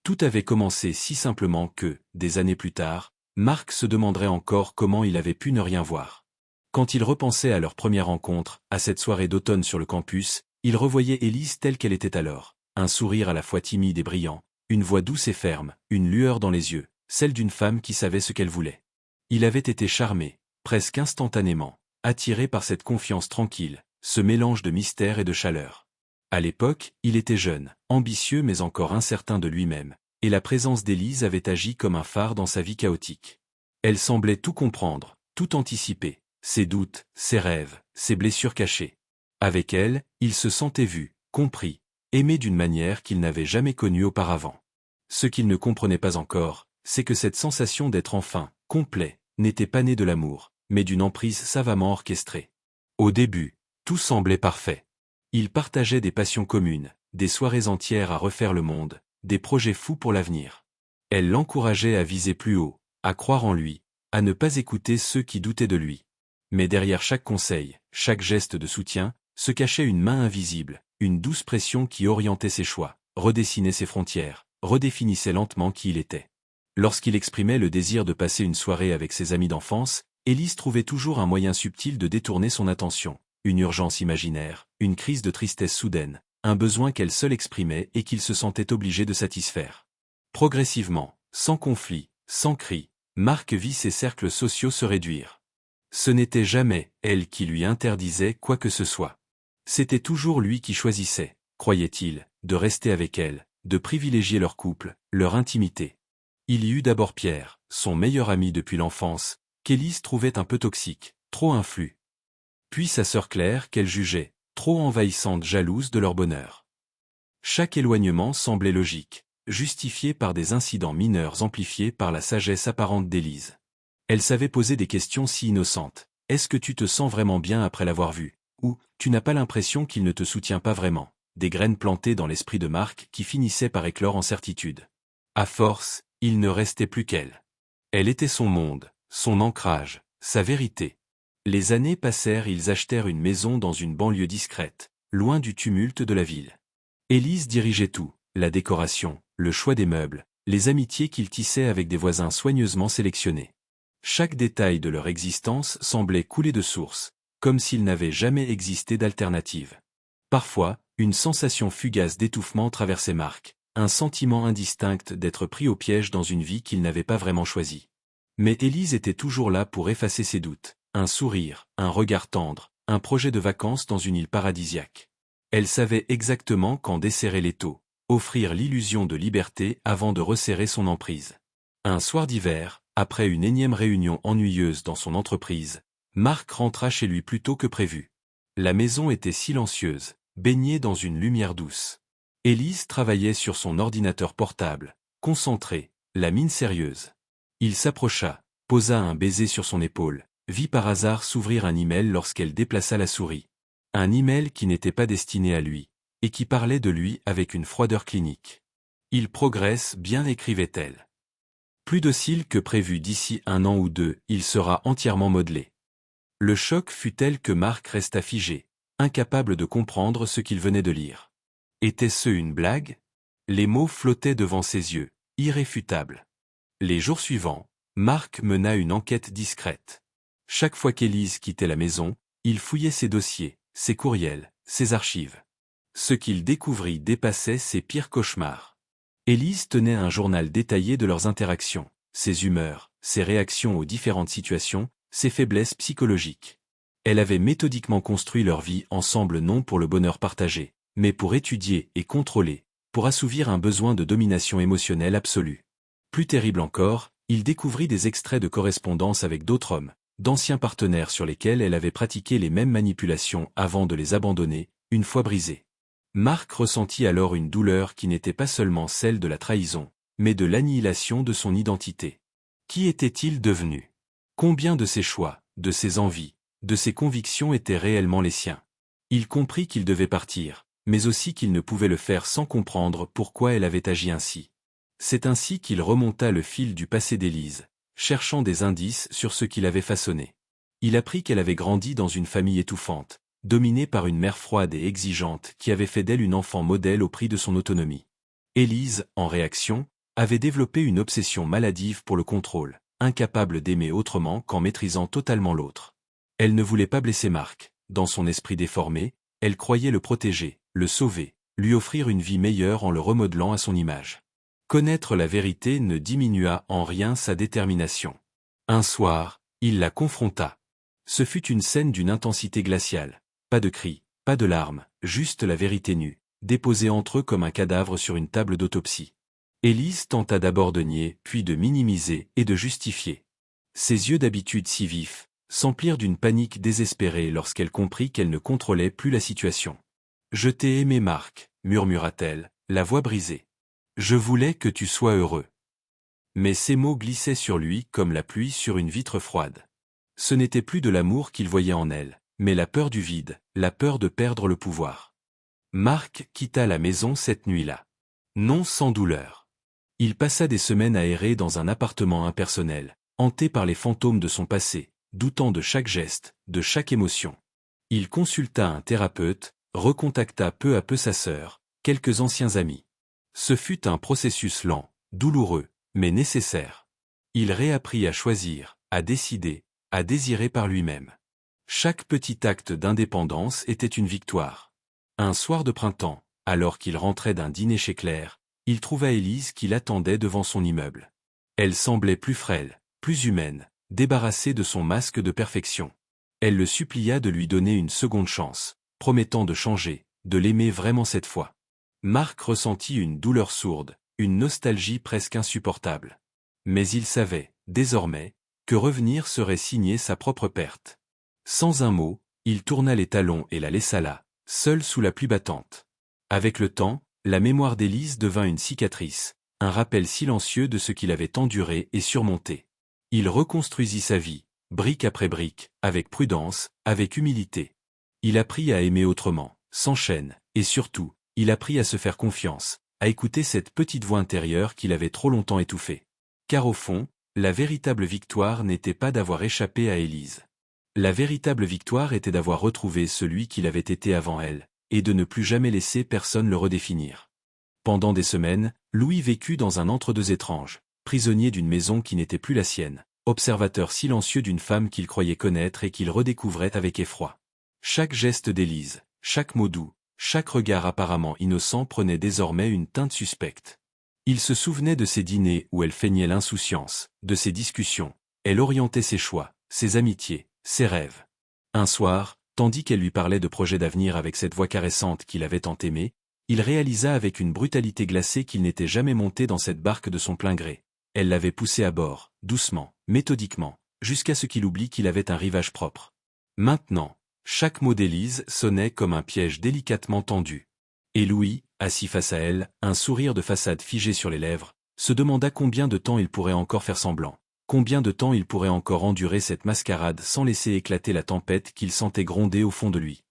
Tout avait commencé si simplement que, des années plus tard, Mark se demanderait encore comment il avait pu ne rien voir. Quand il repensait à leur première rencontre, à cette soirée d'automne sur le campus, il revoyait Élise telle qu'elle était alors, un sourire à la fois timide et brillant, une voix douce et ferme, une lueur dans les yeux, celle d'une femme qui savait ce qu'elle voulait. Il avait été charmé, presque instantanément, attiré par cette confiance tranquille, ce mélange de mystère et de chaleur. À l'époque, il était jeune, ambitieux mais encore incertain de lui-même, et la présence d'Élise avait agi comme un phare dans sa vie chaotique. Elle semblait tout comprendre, tout anticiper, ses doutes, ses rêves, ses blessures cachées. Avec elle, il se sentait vu, compris, aimé d'une manière qu'il n'avait jamais connue auparavant. Ce qu'il ne comprenait pas encore, c'est que cette sensation d'être enfin, complet, n'était pas née de l'amour, mais d'une emprise savamment orchestrée. Au début, tout semblait parfait. Ils partageaient des passions communes, des soirées entières à refaire le monde, des projets fous pour l'avenir. Elle l'encourageait à viser plus haut, à croire en lui, à ne pas écouter ceux qui doutaient de lui. Mais derrière chaque conseil, chaque geste de soutien, se cachait une main invisible, une douce pression qui orientait ses choix, redessinait ses frontières, redéfinissait lentement qui il était. Lorsqu'il exprimait le désir de passer une soirée avec ses amis d'enfance, Élise trouvait toujours un moyen subtil de détourner son attention, une urgence imaginaire, une crise de tristesse soudaine, un besoin qu'elle seule exprimait et qu'il se sentait obligé de satisfaire. Progressivement, sans conflit, sans cri, Mark vit ses cercles sociaux se réduire. Ce n'était jamais elle qui lui interdisait quoi que ce soit. C'était toujours lui qui choisissait, croyait-il, de rester avec elle, de privilégier leur couple, leur intimité. Il y eut d'abord Pierre, son meilleur ami depuis l'enfance, qu'Élise trouvait un peu toxique, trop influe. Puis sa sœur Claire qu'elle jugeait, trop envahissante, jalouse de leur bonheur. Chaque éloignement semblait logique, justifié par des incidents mineurs amplifiés par la sagesse apparente d'Élise. Elle savait poser des questions si innocentes. Est-ce que tu te sens vraiment bien après l'avoir vu? Ou, tu n'as pas l'impression qu'il ne te soutient pas vraiment? Des graines plantées dans l'esprit de Mark qui finissaient par éclore en certitude. À force, il ne restait plus qu'elle. Elle était son monde, son ancrage, sa vérité. Les années passèrent, ils achetèrent une maison dans une banlieue discrète, loin du tumulte de la ville. Élise dirigeait tout, la décoration, le choix des meubles, les amitiés qu'ils tissaient avec des voisins soigneusement sélectionnés. Chaque détail de leur existence semblait couler de source, comme s'il n'avait jamais existé d'alternative. Parfois, une sensation fugace d'étouffement traversait Mark, un sentiment indistinct d'être pris au piège dans une vie qu'il n'avait pas vraiment choisie. Mais Élise était toujours là pour effacer ses doutes, un sourire, un regard tendre, un projet de vacances dans une île paradisiaque. Elle savait exactement quand desserrer l'étau, offrir l'illusion de liberté avant de resserrer son emprise. Un soir d'hiver, après une énième réunion ennuyeuse dans son entreprise, Mark rentra chez lui plus tôt que prévu. La maison était silencieuse, baignée dans une lumière douce. Élise travaillait sur son ordinateur portable, concentrée, la mine sérieuse. Il s'approcha, posa un baiser sur son épaule, vit par hasard s'ouvrir un email lorsqu'elle déplaça la souris. Un email qui n'était pas destiné à lui, et qui parlait de lui avec une froideur clinique. Il progresse bien, écrivait-elle. Plus docile que prévu, d'ici 1 an ou 2, il sera entièrement modelé. Le choc fut tel que Mark resta figé, incapable de comprendre ce qu'il venait de lire. Était-ce une blague? Les mots flottaient devant ses yeux, irréfutables. Les jours suivants, Mark mena une enquête discrète. Chaque fois qu'Élise quittait la maison, il fouillait ses dossiers, ses courriels, ses archives. Ce qu'il découvrit dépassait ses pires cauchemars. Élise tenait un journal détaillé de leurs interactions, ses humeurs, ses réactions aux différentes situations, ses faiblesses psychologiques. Elle avait méthodiquement construit leur vie ensemble, non pour le bonheur partagé, mais pour étudier et contrôler, pour assouvir un besoin de domination émotionnelle absolue. Plus terrible encore, il découvrit des extraits de correspondance avec d'autres hommes, d'anciens partenaires sur lesquels elle avait pratiqué les mêmes manipulations avant de les abandonner, une fois brisés. Mark ressentit alors une douleur qui n'était pas seulement celle de la trahison, mais de l'annihilation de son identité. Qui était-il devenu? Combien de ses choix, de ses envies, de ses convictions étaient réellement les siens? Il comprit qu'il devait partir, mais aussi qu'il ne pouvait le faire sans comprendre pourquoi elle avait agi ainsi. C'est ainsi qu'il remonta le fil du passé d'Élise, cherchant des indices sur ce qui l'avait façonné. Il apprit qu'elle avait grandi dans une famille étouffante, dominée par une mère froide et exigeante qui avait fait d'elle une enfant modèle au prix de son autonomie. Élise, en réaction, avait développé une obsession maladive pour le contrôle, incapable d'aimer autrement qu'en maîtrisant totalement l'autre. Elle ne voulait pas blesser Marc. Dans son esprit déformé, elle croyait le protéger, le sauver, lui offrir une vie meilleure en le remodelant à son image. Connaître la vérité ne diminua en rien sa détermination. Un soir, il la confronta. Ce fut une scène d'une intensité glaciale. Pas de cris, pas de larmes, juste la vérité nue, déposée entre eux comme un cadavre sur une table d'autopsie. Élise tenta d'abord de nier, puis de minimiser et de justifier. Ses yeux d'habitude si vifs s'emplirent d'une panique désespérée lorsqu'elle comprit qu'elle ne contrôlait plus la situation. « Je t'ai aimé, Marc, murmura-t-elle, la voix brisée. Je voulais que tu sois heureux. » Mais ces mots glissaient sur lui comme la pluie sur une vitre froide. Ce n'était plus de l'amour qu'il voyait en elle, mais la peur du vide, la peur de perdre le pouvoir. Marc quitta la maison cette nuit-là. Non sans douleur. Il passa des semaines à errer dans un appartement impersonnel, hanté par les fantômes de son passé, doutant de chaque geste, de chaque émotion. Il consulta un thérapeute, recontacta peu à peu sa sœur, quelques anciens amis. Ce fut un processus lent, douloureux, mais nécessaire. Il réapprit à choisir, à décider, à désirer par lui-même. Chaque petit acte d'indépendance était une victoire. Un soir de printemps, alors qu'il rentrait d'un dîner chez Claire, il trouva Élise qui l'attendait devant son immeuble. Elle semblait plus frêle, plus humaine, débarrassée de son masque de perfection. Elle le supplia de lui donner une seconde chance, promettant de changer, de l'aimer vraiment cette fois. Marc ressentit une douleur sourde, une nostalgie presque insupportable. Mais il savait, désormais, que revenir serait signer sa propre perte. Sans un mot, il tourna les talons et la laissa là, seule sous la pluie battante. Avec le temps, la mémoire d'Élise devint une cicatrice, un rappel silencieux de ce qu'il avait enduré et surmonté. Il reconstruisit sa vie, brique après brique, avec prudence, avec humilité. Il apprit à aimer autrement, sans chaîne, et surtout, il apprit à se faire confiance, à écouter cette petite voix intérieure qu'il avait trop longtemps étouffée. Car au fond, la véritable victoire n'était pas d'avoir échappé à Élise. La véritable victoire était d'avoir retrouvé celui qu'il avait été avant elle, et de ne plus jamais laisser personne le redéfinir. Pendant des semaines, Louis vécut dans un entre-deux étrange, prisonnier d'une maison qui n'était plus la sienne, observateur silencieux d'une femme qu'il croyait connaître et qu'il redécouvrait avec effroi. Chaque geste d'Élise, chaque mot doux, chaque regard apparemment innocent prenait désormais une teinte suspecte. Il se souvenait de ses dîners où elle feignait l'insouciance, de ses discussions, elle orientait ses choix, ses amitiés, ses rêves. Un soir, tandis qu'elle lui parlait de projets d'avenir avec cette voix caressante qu'il avait tant aimée, il réalisa avec une brutalité glacée qu'il n'était jamais monté dans cette barque de son plein gré. Elle l'avait poussé à bord, doucement, méthodiquement, jusqu'à ce qu'il oublie qu'il avait un rivage propre. Maintenant, chaque mot d'Élise sonnait comme un piège délicatement tendu. Et Louis, assis face à elle, un sourire de façade figé sur les lèvres, se demanda combien de temps il pourrait encore faire semblant. Combien de temps il pourrait encore endurer cette mascarade sans laisser éclater la tempête qu'il sentait gronder au fond de lui.